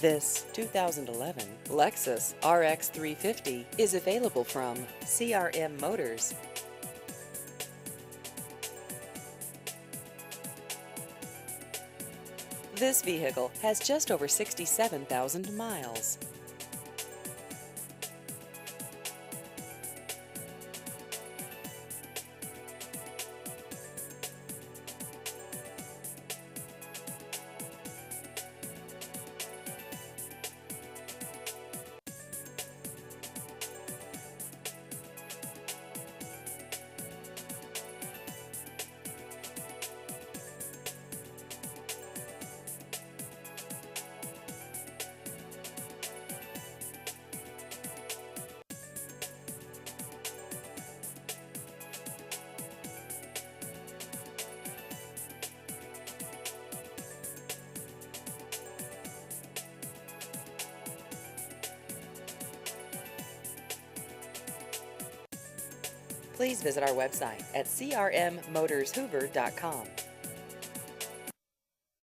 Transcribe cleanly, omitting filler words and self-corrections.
This 2011 Lexus RX 350 is available from CRM Motors. This vehicle has just over 67,000 miles. Please visit our website at crmmotorshoover.com.